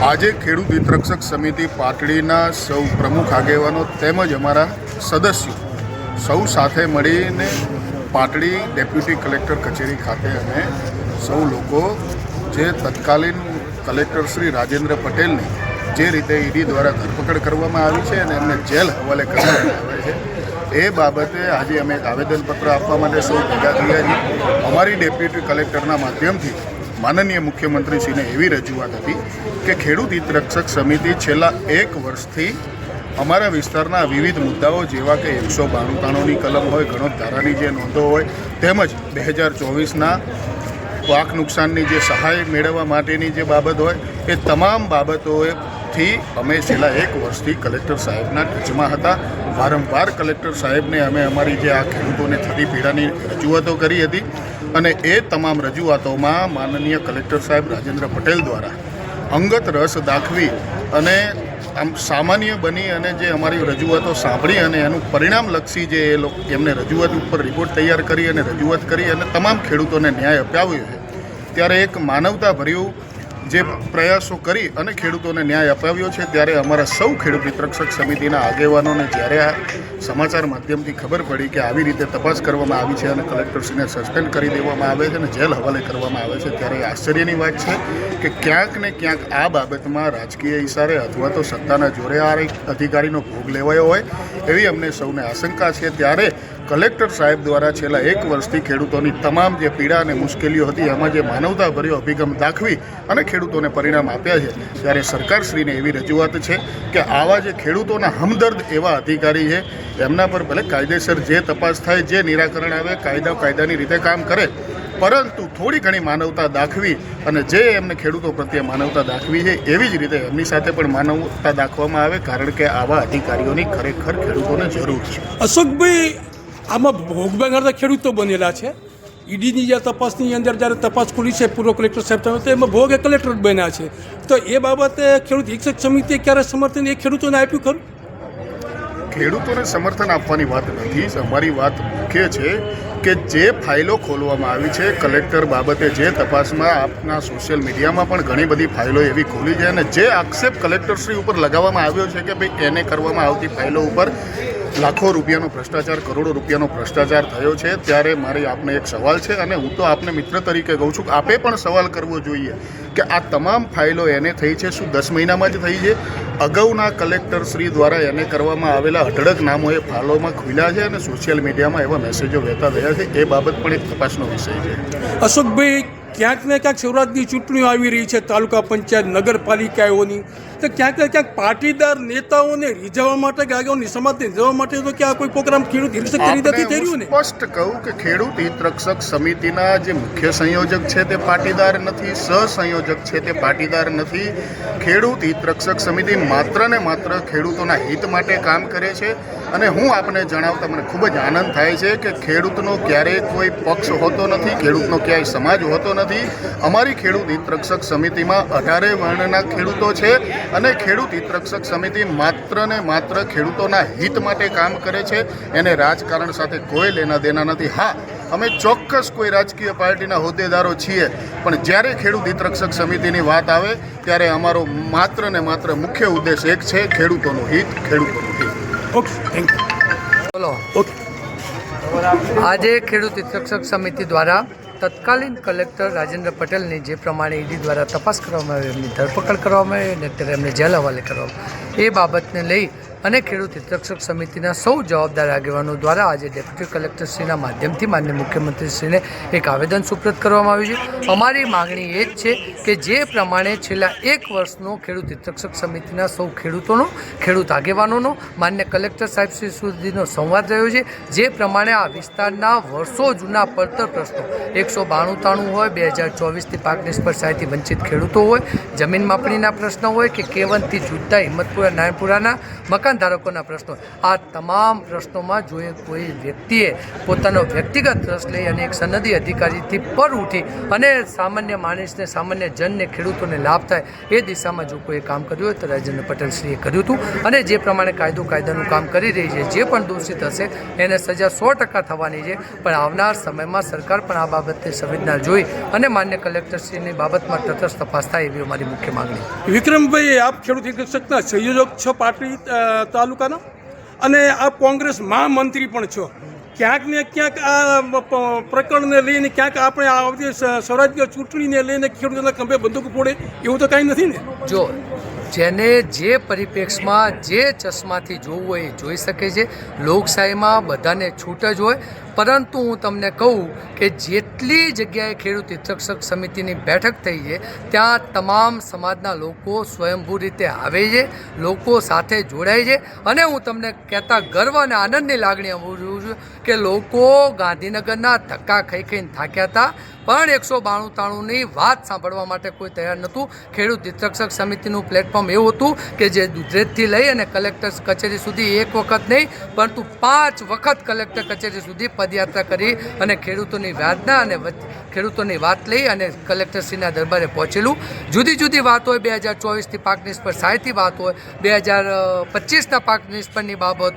આજે ખેડૂત હિતરક્ષક સમિતિ પાટડીના સૌ પ્રમુખ આગેવાનો તેમજ અમારા સદસ્યો સૌ સાથે મળીને પાટડી ડેપ્યુટી કલેક્ટર કચેરી ખાતે અમે સૌ લોકો જે તત્કાલીન કલેક્ટર શ્રી રાજેન્દ્ર પટેલની જે રીતે ઈડી દ્વારા ધરપકડ કરવામાં આવી છે અને એમને જેલ હવાલે કરવામાં આવે છે એ બાબતે આજે અમે એક આવેદનપત્ર આપવા માટે સૌ ભેગા થયા છીએ। અમારી ડેપ્યુટી કલેક્ટરના માધ્યમથી માનનીય મુખ્યમંત્રીશ્રીને એવી રજૂઆત હતી કે ખેડૂત હિતરક્ષક સમિતિ છેલ્લા 1 વર્ષથી અમારા વિસ્તારના વિવિધ મુદ્દાઓ જેવા કે 192 કલમ હોય, ગણોત ધારાની જે નોંધો હોય, તેમજ 2024ના પાક નુકસાનની જે સહાય મેળવવા માટેની જે બાબત હોય, એ તમામ બાબતોથી અમે છેલ્લા 1 વર્ષથી કલેક્ટર સાહેબના ટચમાં હતા। વારંવાર કલેક્ટર સાહેબને અમે અમારી જે આ ખેડૂતોને થતી પીડાની રજૂઆતો કરી હતી અને એ તમામ રજૂઆતોમાં માનનીય કલેક્ટર સાહેબ રાજેન્દ્ર પટેલ દ્વારા અંગત રસ દાખવી અને આમ સામાન્ય બની અને જે અમારી રજૂઆતો સાંભળી અને એનું પરિણામલક્ષી જે એમને રજૂઆત ઉપર રિપોર્ટ તૈયાર કરી અને રજૂઆત કરી અને તમામ ખેડૂતોને ન્યાય અપાવ્યો છે, ત્યારે એક માનવતાભર્યું જે પ્રયાસો કરી અને ખેડૂતોને ન્યાય અપાવ્યો છે, ત્યારે અમારા સૌ ખેડૂત હિતરક્ષક સમિતિના આગેવાનોને જ્યારે આ સમાચાર માધ્યમથી ખબર પડી કે આવી રીતે તપાસ કરવામાં આવી છે અને કલેક્ટરશ્રીને સસ્પેન્ડ કરી દેવામાં આવે છે અને જેલ હવાલે કરવામાં આવે છે, ત્યારે એ આશ્ચર્યની વાત છે કે ક્યાંક ને ક્યાંક આ બાબતમાં રાજકીય ઇશારે અથવા તો સત્તાના જોરે આ અધિકારીનો ભોગ લેવાયો હોય એવી અમને સૌને આશંકા છે। ત્યારે કલેક્ટર સાહેબ દ્વારા છેલ્લા 1 વર્ષથી ખેડૂતોની તમામ જે પીડા અને મુશ્કેલીઓ હતી એમાં જે માનવતાભર્યો અભિગમ દાખવી અને ખેડૂતોને પરિણામ આપ્યા છે, ત્યારે સરકારશ્રીને એવી રજૂઆત છે કે આવા જે ખેડૂતોના હમદર્દ એવા અધિકારી છે એમના પર ભલે કાયદેસર જે તપાસ થાય, જે નિરાકરણ આવે, કાયદાની રીતે કામ કરે, પરંતુ થોડી ઘણી માનવતા દાખવી અને જે એમને ખેડૂતો પ્રત્યે માનવતા દાખવી છે એવી જ રીતે એમની સાથે પણ માનવતા દાખવામાં આવે, કારણ કે આવા અધિકારીઓની ખરેખર ખેડૂતોને જરૂર છે। અશોકભાઈ, આમાં ભોગ બનનારા ખેડૂતો બનેલા છે। ઈડીની જે તપાસની અંદર જ્યારે તપાસ ખુલી છે પૂર્વ કલેક્ટર સાહેબ, તો એમાં ભોગ એ કલેક્ટર બન્યા છે, તો એ બાબતે ખેડૂત હિતરક્ષક સમિતિએ ક્યારે સમર્થન એ ખેડૂતોને આપ્યું ખરું? ખેડૂતોને સમર્થન આપવાની વાત નથી, અમારી વાત મુખ્ય છે કે જે ફાઇલો ખોલવામાં આવી છે કલેક્ટર બાબતે, જે તપાસમાં આપના સોશિયલ મીડિયામાં પણ ઘણી બધી ફાઇલો એવી ખોલી છે અને જે આક્ષેપ કલેક્ટરશ્રી ઉપર લગાવવામાં આવ્યો છે કે ભાઈ એને કરવામાં આવતી ફાઇલો ઉપર લાખો રૂપિયાનો ભ્રષ્ટાચાર, કરોડો રૂપિયાનો ભ્રષ્ટાચાર થયો છે, ત્યારે મારી આપને એક સવાલ છે અને હું તો આપને મિત્ર તરીકે કહું છું કે આપે પણ સવાલ કરવો જોઈએ કે આ તમામ ફાઇલો એને થઈ છે શું 10 મહિનામાં જ થઈ છે? અગાઉના કલેક્ટર શ્રી દ્વારા એને કરવામાં આવેલા અઢળક નામો એ ફાઇલોમાં ખુલ્યા છે અને સોશિયલ મીડિયામાં એવા મેસેજો વહેતા થયા છે, એ બાબત પણ એક તપાસનો વિષય છે। અશોકભાઈ, ક્યાંક ને ક્યાંક શિવરાજની ચૂંટણીઓ આવી રહી છે, તાલુકા પંચાયત, નગરપાલિકાઓની, તો ક્યાંક ને ક્યાંક પાટીદાર નેતાઓને રીઝવવા માટે કે આગળની સમાજને રીઝવવા માટે તો ક્યાં કોઈ પ્રોગ્રામ ખેડૂત હિતરક્ષક સમિતિથી થઈ રહ્યું ને? સ્પષ્ટ કહું કે ખેડૂત હિતરક્ષક સમિતિના જે મુખ્ય સંયોજક છે તે પાટીદાર નથી, સહસંયોજક છે તે પાટીદાર નથી। ખેડૂત હિતરક્ષક સમિતિ માત્ર ને માત્ર ખેડૂતોના હિત માટે કામ કરે છે અને હું આપને જણાવતા મને ખૂબ જ આનંદ થાય છે કે ખેડૂતનો ક્યારેય કોઈ પક્ષ હોતો નથી, ખેડૂતનો ક્યાંય સમાજ હોતો નથી। અમારી ખેડૂત હિતરક્ષક સમિતિમાં 18 વર્ણના ખેડૂતો છે અને ખેડૂત હિતરક્ષક સમિતિ માત્ર ને માત્ર ખેડૂતોના હિત માટે કામ કરે છે, એને રાજકારણ સાથે કોઈ લેના દેના નથી। હા, અમે ચોક્કસ કોઈ રાજકીય પાર્ટીના હોદ્દેદારો છીએ, પણ જ્યારે ખેડૂત હિતરક્ષક સમિતિની વાત આવે ત્યારે અમારો માત્ર ને માત્ર મુખ્ય ઉદ્દેશ એક છે, ખેડૂતોનું હિત, ખેડૂતોનું હિત। Okay, thank you. બોલો। ઓકે, આજે ખેડૂત હિતરક્ષક સમિતિ દ્વારા તત્કાલીન કલેક્ટર રાજેન્દ્ર પટેલની જે પ્રમાણે ઈડી દ્વારા તપાસ કરવામાં આવી, એમની ધરપકડ કરવામાં આવી અને અત્યારે એમને જેલ હવાલે કરવામાં, એ બાબતને લઈ અને ખેડૂત હિતરક્ષક સમિતિના સૌ જવાબદાર આગેવાનો દ્વારા આજે ડેપ્યુટી કલેક્ટરશ્રીના માધ્યમથી માનનીય મુખ્યમંત્રીશ્રીને એક આવેદન સુપ્રત કરવામાં આવ્યું છે। અમારી માગણી એ જ છે કે જે પ્રમાણે છેલ્લા 1 વર્ષનો ખેડૂત હિતરક્ષક સમિતિના સૌ ખેડૂતોનો, ખેડૂત આગેવાનોનો માનનીય કલેક્ટર સાહેબશ્રી સુધીનો સંવાદ રહ્યો છે, જે પ્રમાણે આ વિસ્તારના વર્ષો જૂના પડતર પ્રશ્નો 192 હોય, 2024થી પાક નિષ્ફળ સહાયથી વંચિત ખેડૂતો હોય, જમીન માપણીના પ્રશ્નો હોય કે K1થી જુદ્ધા, હિંમતપુરા, નારાયણપુરાના મકાન નુકસાન ધારકોના પ્રશ્નો, આ તમામ પ્રશ્નોમાં જો કોઈ વ્યક્તિએ પોતાનો વ્યક્તિગત રસ લઈ અને એક સનદી અધિકારીથી પર ઉઠી અને સામાન્ય માણસને, સામાન્ય જનને, ખેડૂતોને લાભ થાય એ દિશામાં જો કોઈ કામ કર્યું હોય તો રાજેન્દ્ર પટેલ શ્રીએ કર્યું હતું. અને જે પ્રમાણે કાયદાનું કામ કરી રહી છે, જે પણ દોષિત હશે એને સજા 100% થવાની છે. પણ આવનાર સમયમાં સરકાર પણ આ બાબતે સંવેદના જોઈ અને માન્ય કલેક્ટરશ્રીની બાબતમાં તટસ્થ તપાસ થાય એવી અમારી મુખ્ય માગણી. વિક્રમભાઈ, આપ ખેડૂત વિકસકના સંયોજક છો પાટડી તાલુકાના, અને આપ કોંગ્રેસ મહામંત્રી પણ છો. ક્યાંક ને ક્યાંક આ પ્રકરણને લઈને ક્યાંક આપણે આવતી સ્વરાજ્ય ચૂંટણીને લઈને ખેડૂતોના ખંભે બંદૂક ફોડે એવું તો કાંઈ નથી ને? જો જેને જે પરિપ્રેક્ષમાં જે ચશ્માથી જોવું હોય એ જોઈ શકે છે. લોકશાહીમાં બધાને છૂટ જ હોય. પરંતુ હું તમને કહું કે જેટલી જગ્યાએ ખેડૂત હિતરક્ષક સમિતિની બેઠક થઈ છે ત્યાં તમામ સમાજના લોકો સ્વયંભૂ રીતે આવે છે, લોકો સાથે જોડાય છે. અને હું તમને કહેતા ગર્વ અને આનંદની લાગણી અનુભવું છું કે લોકો ગાંધીનગરના ધક્કા ખાઈને થાક્યા હતા પણ 192-93ની વાત સાંભળવા માટે કોઈ તૈયાર નહોતું. ખેડૂત હિતરક્ષક સમિતિનું પ્લેટફોર્મ એવું હતું કે જે દુધરેજથી લઈ અને કલેક્ટર કચેરી સુધી એક વખત નહીં પરંતુ 5 વખત કલેક્ટર કચેરી સુધી પદયાત્રા કરી અને ખેડૂતોની વ્યાજના અને ખેડૂતોની વાત લઈ અને કલેક્ટરશ્રીના દરબારે પહોંચેલું. જુદી જુદી વાત હોય, 2024થી પાક નિષ્ફળ 60ની વાત હોય, 2025ના પાક નિષ્ફળની બાબત હોય.